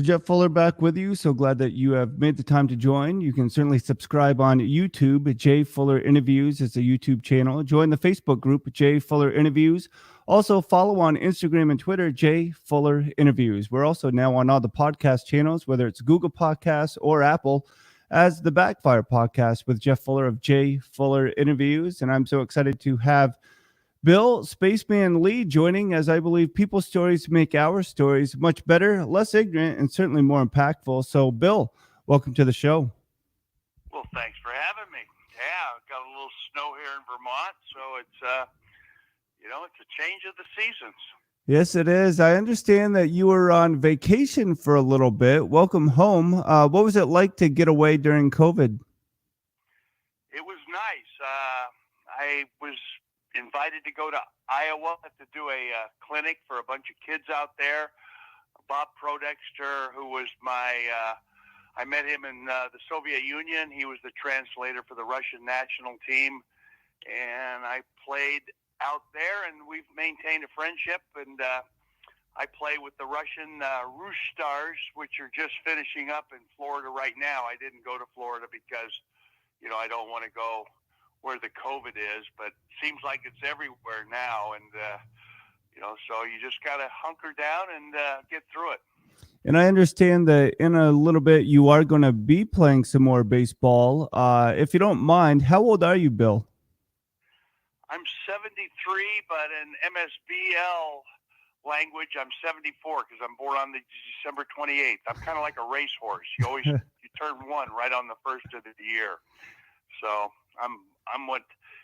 Jeff Fuller back with you. So glad that you have made the time to join. You can certainly subscribe on YouTube. Jay Fuller Interviews is a YouTube channel. Join the Facebook group, Jay Fuller Interviews. Also follow on Instagram and Twitter, Jay Fuller Interviews. We're also now on all the podcast channels, whether it's Google Podcasts or Apple, as the Backfire Podcast with Jeff Fuller of Jay Fuller Interviews. And I'm so excited to have Bill Spaceman Lee joining, as I believe people's stories make our stories much better, less ignorant, and certainly more impactful. So, Bill, welcome to the show. Well, thanks for having me. Yeah, got a little snow here in Vermont, so it's a change of the seasons. Yes, it is. I understand that you were on vacation for a little bit. Welcome home. What was it like to get away during COVID? It was nice. I was invited to go to Iowa to do a clinic for a bunch of kids out there. Bob Prodexter, who was I met him in the Soviet Union. He was the translator for the Russian national team, and I played out there, and we've maintained a friendship, and I play with the Russian Rouge Stars, which are just finishing up in Florida right now. I didn't go to Florida because, I don't want to go where the COVID is, but it seems like it's everywhere now, and so you just got to hunker down and get through it. And I understand that in a little bit you are going to be playing some more baseball. If you don't mind, how old are you, Bill? I'm 73, but in MSBL language, I'm 74 because I'm born on the December 28th. I'm kind of like a racehorse. You turn one right on the first of the year. So I'm what,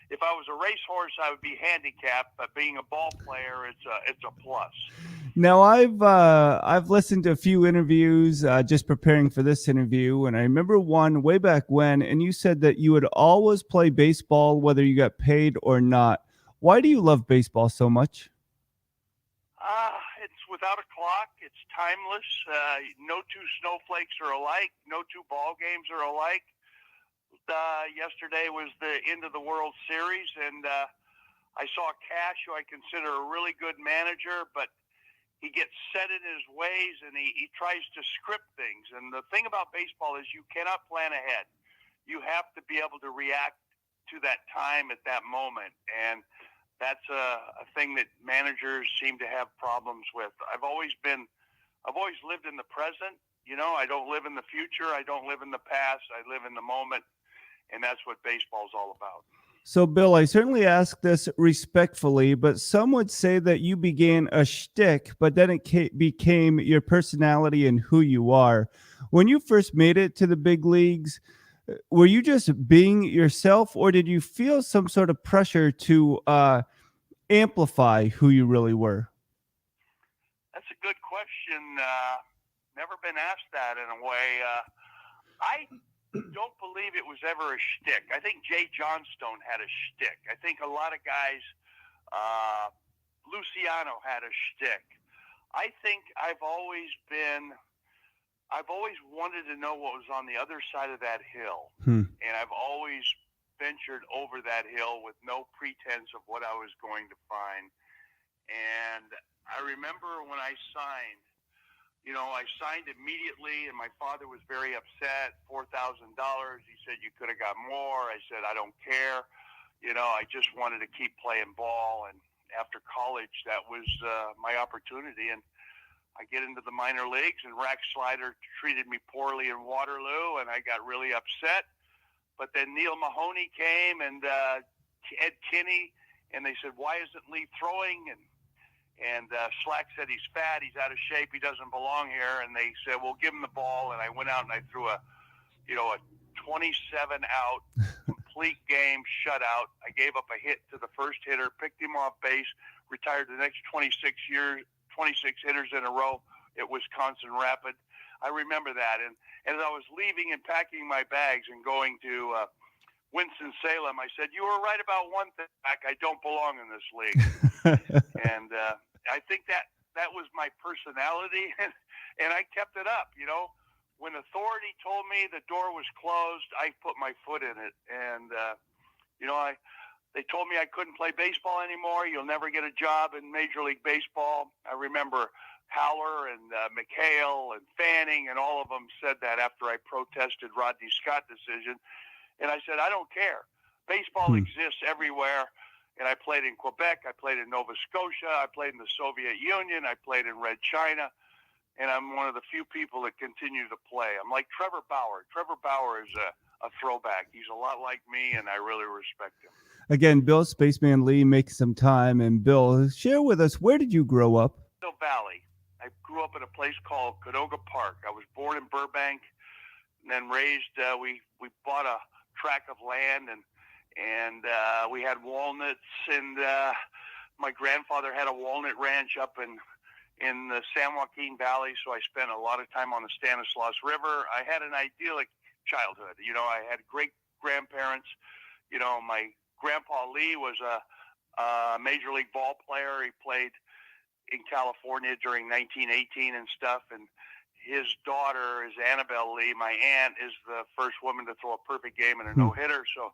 if I was a racehorse, I would be handicapped, but being a ball player, it's a plus. Now, I've listened to a few interviews just preparing for this interview, and I remember one way back when, and you said that you would always play baseball whether you got paid or not. Why do you love baseball so much? It's without a clock. It's timeless. No two snowflakes are alike. No two ball games are alike. Yesterday was the end of the World Series, and I saw Cash, who I consider a really good manager, but he gets set in his ways, and he tries to script things. And the thing about baseball is you cannot plan ahead. You have to be able to react to that time at that moment. And that's a thing that managers seem to have problems with. I've always lived in the present. I don't live in the future. I don't live in the past. I live in the moment. And that's what baseball's all about. So, Bill, I certainly ask this respectfully, but some would say that you began a shtick, but then it became your personality and who you are. When you first made it to the big leagues, were you just being yourself, or did you feel some sort of pressure to amplify who you really were? That's a good question. Never been asked that in a way. I don't believe it was ever a shtick. I think Jay Johnstone had a shtick. I think a lot of guys, Luciano had a shtick. I think I've always wanted to know what was on the other side of that hill. And I've always ventured over that hill with no pretense of what I was going to find. And I remember when I signed, I signed immediately, and my father was very upset, $4,000. He said, you could have got more. I said, I don't care. I just wanted to keep playing ball. And after college, that was my opportunity. And I get into the minor leagues, and Rack Slider treated me poorly in Waterloo, and I got really upset. But then Neil Mahoney came, and Ed Kinney, and they said, why isn't Lee throwing? And Slack said he's fat, he's out of shape, he doesn't belong here. And they said, well, give him the ball. And I went out and I threw a 27-out complete game shutout. I gave up a hit to the first hitter, picked him off base, retired the next 26 hitters in a row at Wisconsin Rapid. I remember that. And as I was leaving and packing my bags and going to Winston-Salem, I said, you were right about one thing, I don't belong in this league. And I think that was my personality, and I kept it up. When authority told me the door was closed, I put my foot in it. And, they told me I couldn't play baseball anymore. You'll never get a job in Major League Baseball. I remember Howler and McHale and Fanning and all of them said that after I protested Rodney Scott decision. And I said, I don't care. Baseball exists everywhere. And I played in Quebec. I played in Nova Scotia. I played in the Soviet Union. I played in Red China. And I'm one of the few people that continue to play. I'm like Trevor Bauer. Trevor Bauer is a throwback. He's a lot like me, and I really respect him. Again, Bill Spaceman Lee makes some time. And Bill, share with us, where did you grow up? Valley. I grew up in a place called Cadoga Park. I was born in Burbank and then raised. We bought a tract of land and we had walnuts, and my grandfather had a walnut ranch up in the San Joaquin Valley, so I spent a lot of time on the Stanislaus River. I had an idyllic childhood. You know, I had great grandparents. You know, my grandpa Lee was a major league ball player. He played in California during 1918 and stuff, and his daughter is Annabelle Lee. My aunt is the first woman to throw a perfect game and a no-hitter. So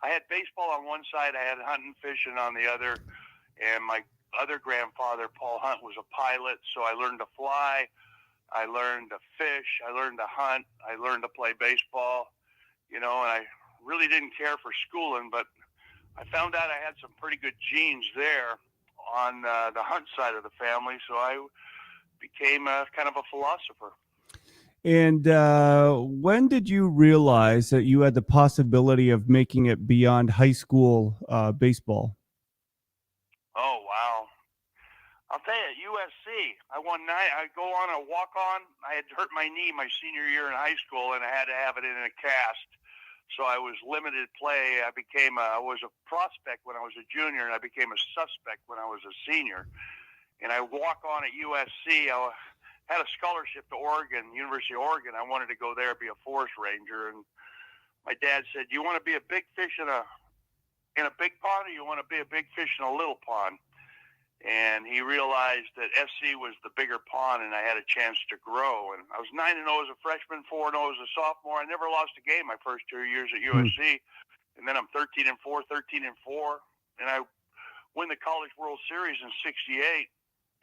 I had baseball on one side, I had hunting, fishing on the other, and my other grandfather, Paul Hunt, was a pilot, so I learned to fly, I learned to fish, I learned to hunt, I learned to play baseball, you know, and I really didn't care for schooling, but I found out I had some pretty good genes there on the hunt side of the family, so I became kind of a philosopher. And when did you realize that you had the possibility of making it beyond high school baseball? Oh, wow. I'll tell you, at USC, I won 9. I go on a walk-on. I had hurt my knee my senior year in high school, and I had to have it in a cast. So I was limited play. I was a prospect when I was a junior, and I became a suspect when I was a senior. And I walk on at USC. I had a scholarship to Oregon, University of Oregon. I wanted to go there, be a forest ranger. And my dad said, "You want to be a big fish in a big pond, or you want to be a big fish in a little pond?" And he realized that SC was the bigger pond, and I had a chance to grow. And I was 9-0 as a freshman, 4-0 as a sophomore. I never lost a game my first 2 years at USC. And then I'm 13-4, 13-4, and I win the College World Series in '68.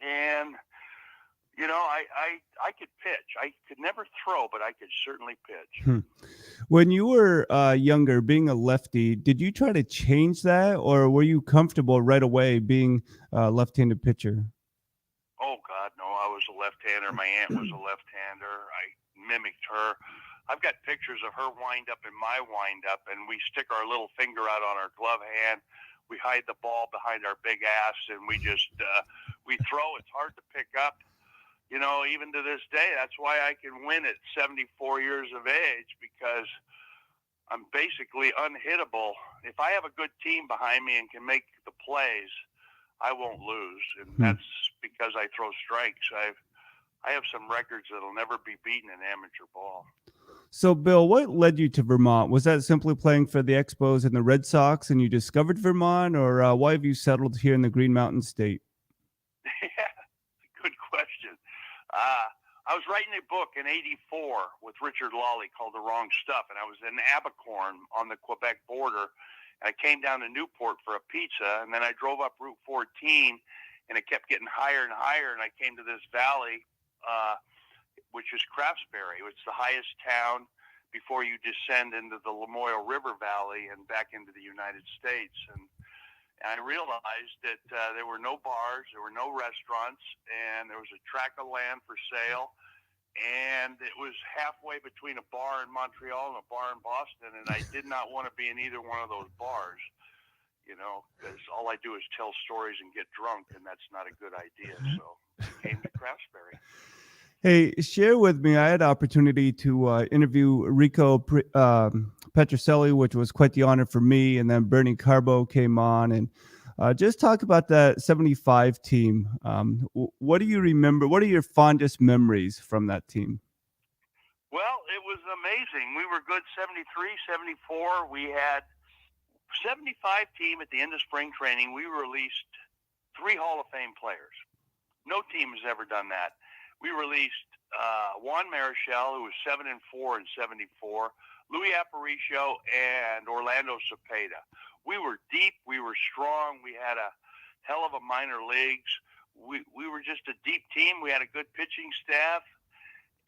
And you know, I could pitch. I could never throw, but I could certainly pitch. When you were younger, being a lefty, did you try to change that, or were you comfortable right away being a left-handed pitcher? Oh, God, no. I was a left-hander. My aunt was a left-hander. I mimicked her. I've got pictures of her wind-up and my wind-up, and we stick our little finger out on our glove hand. We hide the ball behind our big ass, and we just we throw. It's hard to pick up. You know, even to this day, that's why I can win at 74 years of age, because I'm basically unhittable. If I have a good team behind me and can make the plays, I won't lose. And that's because I throw strikes. I have some records that'll never be beaten in amateur ball. So, Bill, what led you to Vermont? Was that simply playing for the Expos and the Red Sox and you discovered Vermont, or why have you settled here in the Green Mountain State? Yeah, good question. I was writing a book in '84 with Richard Lawley called The Wrong Stuff, and I was in Abercorn on the Quebec border. And I came down to Newport for a pizza, and then I drove up Route 14, and it kept getting higher and higher, and I came to this valley, which is Craftsbury. It's the highest town before you descend into the Lamoille River Valley and back into the United States. And I realized that there were no bars, there were no restaurants, and there was a tract of land for sale. And it was halfway between a bar in Montreal and a bar in Boston, and I did not want to be in either one of those bars, you know, because all I do is tell stories and get drunk, and that's not a good idea. So I came to Craftsbury. Hey, share with me. I had the opportunity to interview Rico Petrocelli, which was quite the honor for me. And then Bernie Carbo came on, and just talk about that 75 team. What do you remember? What are your fondest memories from that team? Well, it was amazing. We were good 73, 74. We had 75 team at the end of spring training. We released 3 Hall of Fame players. No team has ever done that. We released Juan Marichal, who was 7-4 in '74, Louis Aparicio, and Orlando Cepeda. We were deep. We were strong. We had a hell of a minor leagues. we were just a deep team. We had a good pitching staff,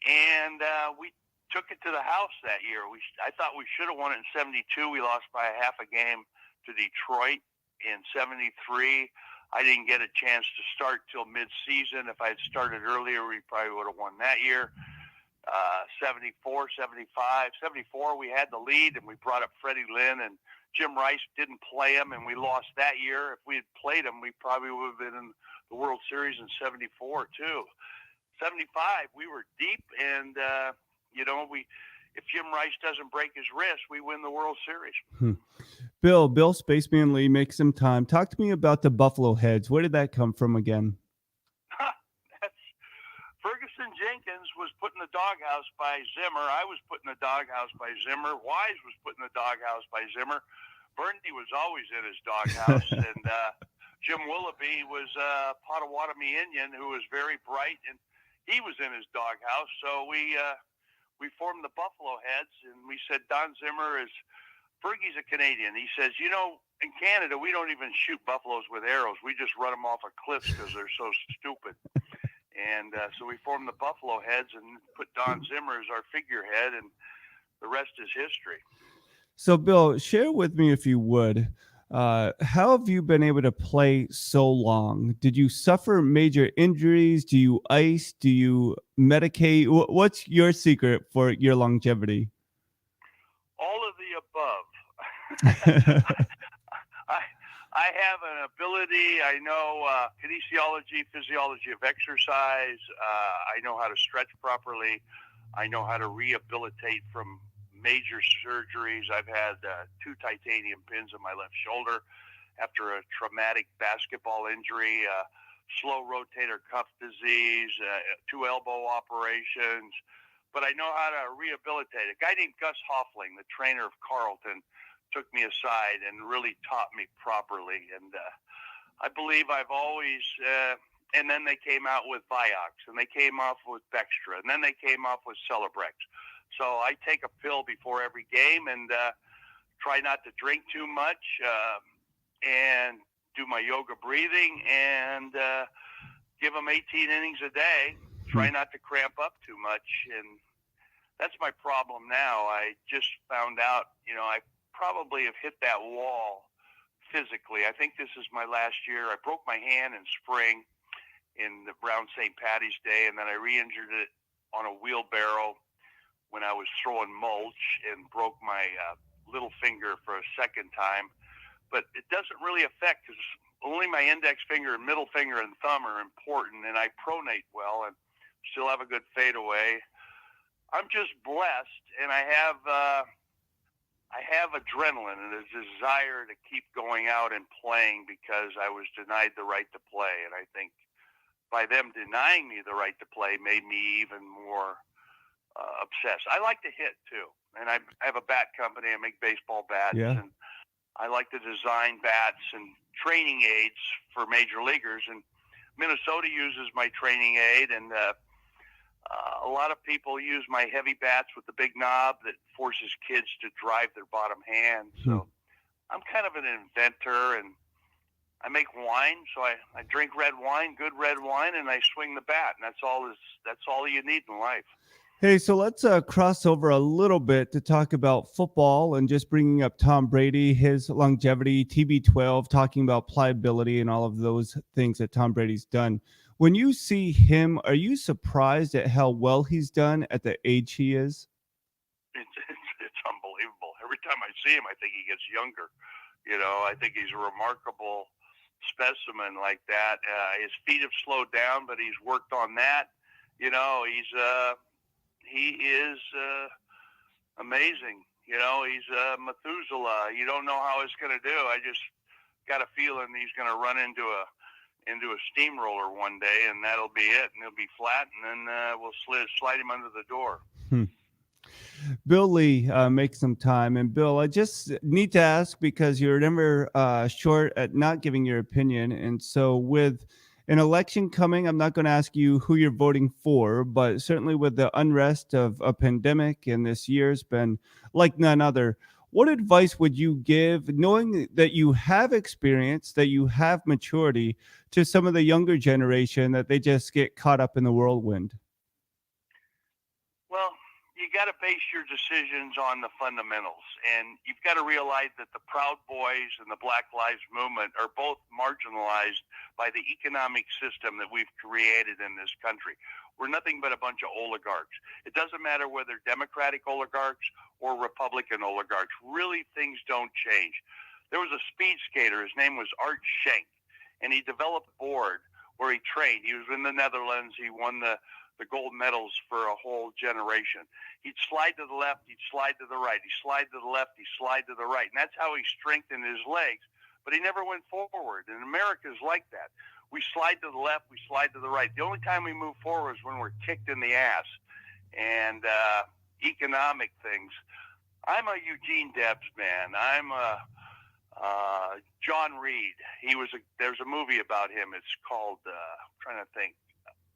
and we took it to the house that year. I thought we should have won it in '72. We lost by a half a game to Detroit. In '73, I didn't get a chance to start till mid-season. If I had started earlier, we probably would have won that year. 74, 75, 74, we had the lead, and we brought up Freddie Lynn, and Jim Rice didn't play him, and we lost that year. If we had played him, we probably would have been in the World Series in '74 too. '75, we were deep, and if Jim Rice doesn't break his wrist, we win the World Series. Bill Spaceman Lee, make some time. Talk to me about the Buffalo Heads. Where did that come from again? Ferguson Jenkins was put in the doghouse by Zimmer. I was put in the doghouse by Zimmer. Wise was put in the doghouse by Zimmer. Burndy was always in his doghouse. And Jim Willoughby was a Potawatomi Indian who was very bright, and he was in his doghouse. So we formed the Buffalo Heads, and we said Don Zimmer is – Fergie's a Canadian. He says, in Canada, we don't even shoot buffaloes with arrows. We just run them off of cliffs because they're so stupid. And so we formed the Buffalo Heads and put Don Zimmer as our figurehead, and the rest is history. So, Bill, share with me, if you would, how have you been able to play so long? Did you suffer major injuries? Do you ice? Do you medicate? What's your secret for your longevity? All of the above. I have an ability. I know kinesiology, physiology of exercise. I know how to stretch properly. I know how to rehabilitate from major surgeries. I've had 2 titanium pins in my left shoulder after a traumatic basketball injury, slow rotator cuff disease, 2 elbow operations. But I know how to rehabilitate. A guy named Gus Hoffling, the trainer of Carleton, took me aside and really taught me properly. And I believe I've always, and then they came out with Vioxx, and they came off with Bextra, and then they came off with Celebrex. So I take a pill before every game and try not to drink too much and do my yoga breathing and give them 18 innings a day. Try not to cramp up too much. And that's my problem now. I just found out, I probably have hit that wall physically. I think this is my last year. I broke my hand in spring in the Brown St. Patty's Day, and then I re-injured it on a wheelbarrow when I was throwing mulch and broke my little finger for a second time. But it doesn't really affect because only my index finger and middle finger and thumb are important, and I pronate well and still have a good fadeaway. I'm just blessed, and I have adrenaline and a desire to keep going out and playing because I was denied the right to play. And I think by them denying me the right to play made me even more obsessed. I like to hit too. And I have a bat company. I make baseball bats. Yeah. And I like to design bats and training aids for major leaguers. And Minnesota uses my training aid, and a lot of people use my heavy bats with the big knob that forces kids to drive their bottom hand. So I'm kind of an inventor, and I make wine. So I drink red wine, good red wine, and I swing the bat. And that's all you need in life. Hey, so let's cross over a little bit to talk about football and just bringing up Tom Brady, his longevity, TB12, talking about pliability and all of those things that Tom Brady's done. When you see him, are you surprised at how well he's done at the age he is? It's unbelievable. Every time I see him, I think he gets younger. I think he's a remarkable specimen like that. His feet have slowed down, but he's worked on that. He is amazing. He's Methuselah. You don't know how it's going to do. I just got a feeling he's going to run into a steamroller one day, and that'll be it, and he'll be flat, and then we'll slide him under the door. Bill Lee, make some time. And Bill, I just need to ask, because you're never short at not giving your opinion. And so with an election coming, I'm not going to ask you who you're voting for, but certainly with the unrest of a pandemic, and this year's been like none other, what advice would you give, knowing that you have experience, that you have maturity, to some of the younger generation that they just get caught up in the whirlwind? Well, you got to base your decisions on the fundamentals, and you've got to realize that the Proud Boys and the Black Lives Movement are both marginalized by the economic system that we've created in this country. We're nothing but a bunch of oligarchs. It doesn't matter whether Democratic oligarchs or Republican oligarchs. Really, things don't change. There was a speed skater. His name was Art Schenk, and he developed a board where he trained. He was in the Netherlands. He won the gold medals for a whole generation. He'd slide to the left, he'd slide to the right, he'd slide to the left, he'd slide to the right. And that's how he strengthened his legs, but he never went forward. And America's like that. We slide to the left, we slide to the right. The only time we move forward is when we're kicked in the ass. And economic things. I'm a Eugene Debs man. I'm a John Reed. There's a movie about him. It's called, I'm trying to think,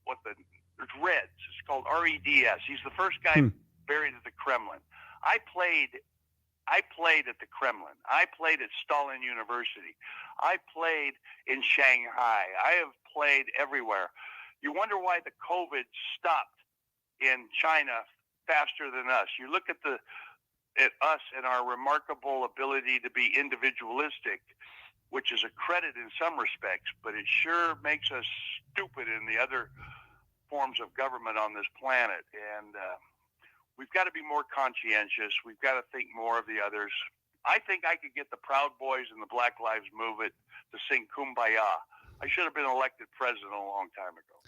it's Reds. It's called Reds. He's the first guy buried at the Kremlin. I played at the Kremlin. I played at Stalin University. I played in Shanghai. I have played everywhere. You wonder why the COVID stopped in China faster than us. You look at us and our remarkable ability to be individualistic, which is a credit in some respects, but it sure makes us stupid in the other forms of government on this planet. And we've got to be more conscientious. We've got to think more of the others. I think I could get the Proud Boys and the Black Lives Movement to sing Kumbaya. I should have been elected president a long time ago.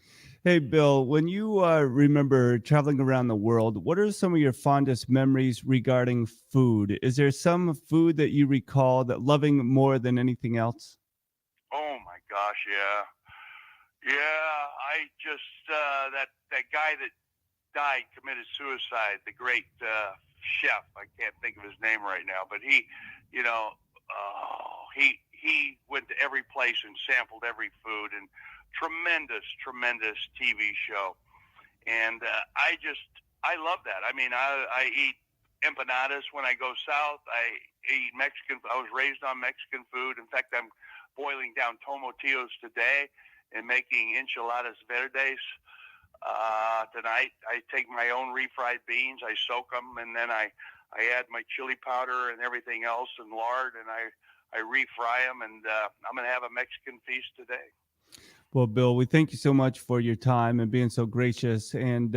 Hey, Bill, when you remember traveling around the world, what are some of your fondest memories regarding food? Is there some food that you recall that loving more than anything else? Oh my gosh, yeah. I just that guy that died committed suicide. The great chef. I can't think of his name right now, but he went to every place and sampled every food, and tremendous TV show. And I love that. I mean, I eat empanadas when I go south. I eat Mexican. I was raised on Mexican food. In fact, I'm boiling down tomatillos today and making enchiladas verdes tonight. I take my own refried beans, I soak them, and then I add my chili powder and everything else and lard, and I refry them, and I'm going to have a Mexican feast today. Well, Bill, we thank you so much for your time and being so gracious. And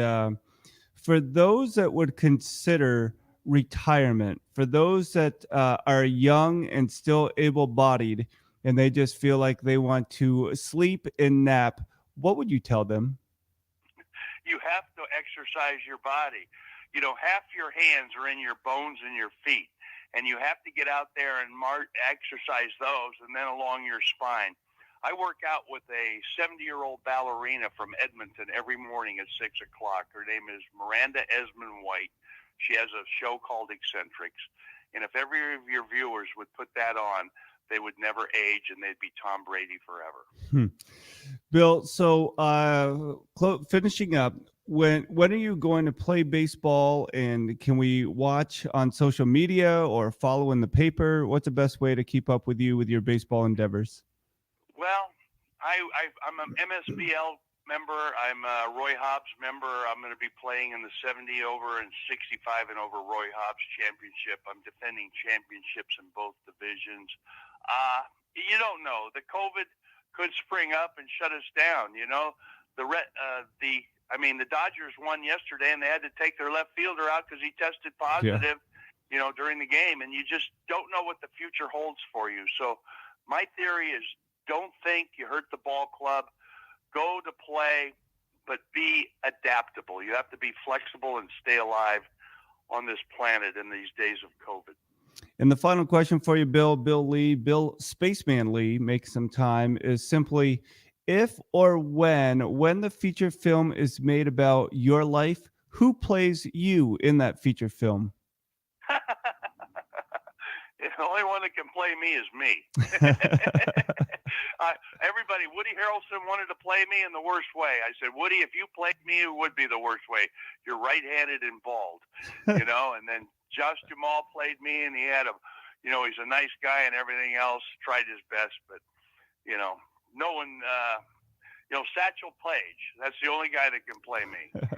for those that would consider retirement, for those that are young and still able-bodied, and they just feel like they want to sleep and nap, what would you tell them? You have to exercise your body. Half your hands are in your bones and your feet, and you have to get out there and exercise those, and then along your spine. I work out with a 70-year-old ballerina from Edmonton every morning at 6 o'clock. Her name is Miranda Esmond White. She has a show called Eccentrics. And if every of your viewers would put that on, they would never age, and they'd be Tom Brady forever. Bill, so finishing up, when are you going to play baseball, and can we watch on social media or follow in the paper? What's the best way to keep up with you with your baseball endeavors? Well, I'm an MSBL member. I'm a Roy Hobbs member. I'm going to be playing in the 70 over and 65 and over Roy Hobbs championship. I'm defending championships in both divisions. You don't know. The COVID could spring up and shut us down. The Dodgers won yesterday, and they had to take their left fielder out because he tested positive, during the game. And you just don't know what the future holds for you. So my theory is, don't think you hurt the ball club. Go to play, but be adaptable. You have to be flexible and stay alive on this planet in these days of COVID. And the final question for you, Bill Lee, Bill Spaceman Lee, make some time, is simply, if or when the feature film is made about your life, who plays you in that feature film? The only one that can play me is me. Everybody, Woody Harrelson wanted to play me in the worst way. I said, Woody, if you played me, it would be the worst way. You're right-handed and bald, you know. And then Josh Jamal played me, and he had he's a nice guy and everything else. Tried his best, but no one. Satchel Paige. That's the only guy that can play me.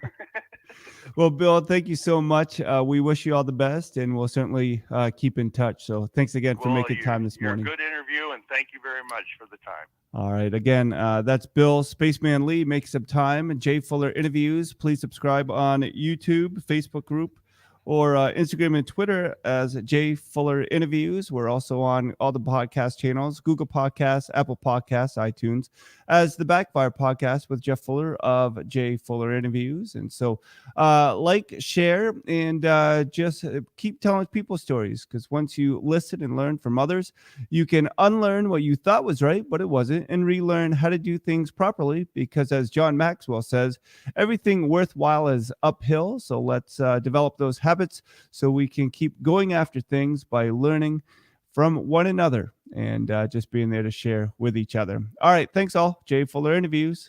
Well, Bill, thank you so much. We wish you all the best, and we'll certainly keep in touch. So thanks again for making time this morning. You're a good interview, and thank you very much for the time. All right. Again, that's Bill Spaceman Lee. Make some time. Jay Fuller Interviews. Please subscribe on YouTube, Facebook group, or Instagram and Twitter as Jay Fuller Interviews. We're also on all the podcast channels, Google Podcasts, Apple Podcasts, iTunes, as the Backfire Podcast with Jeff Fuller of Jay Fuller Interviews. And so like, share, and just keep telling people stories, because once you listen and learn from others, you can unlearn what you thought was right, but it wasn't, and relearn how to do things properly, because as John Maxwell says, everything worthwhile is uphill. So let's develop those habits so we can keep going after things by learning from one another and just being there to share with each other. All right. Thanks all. Jay Fuller Interviews.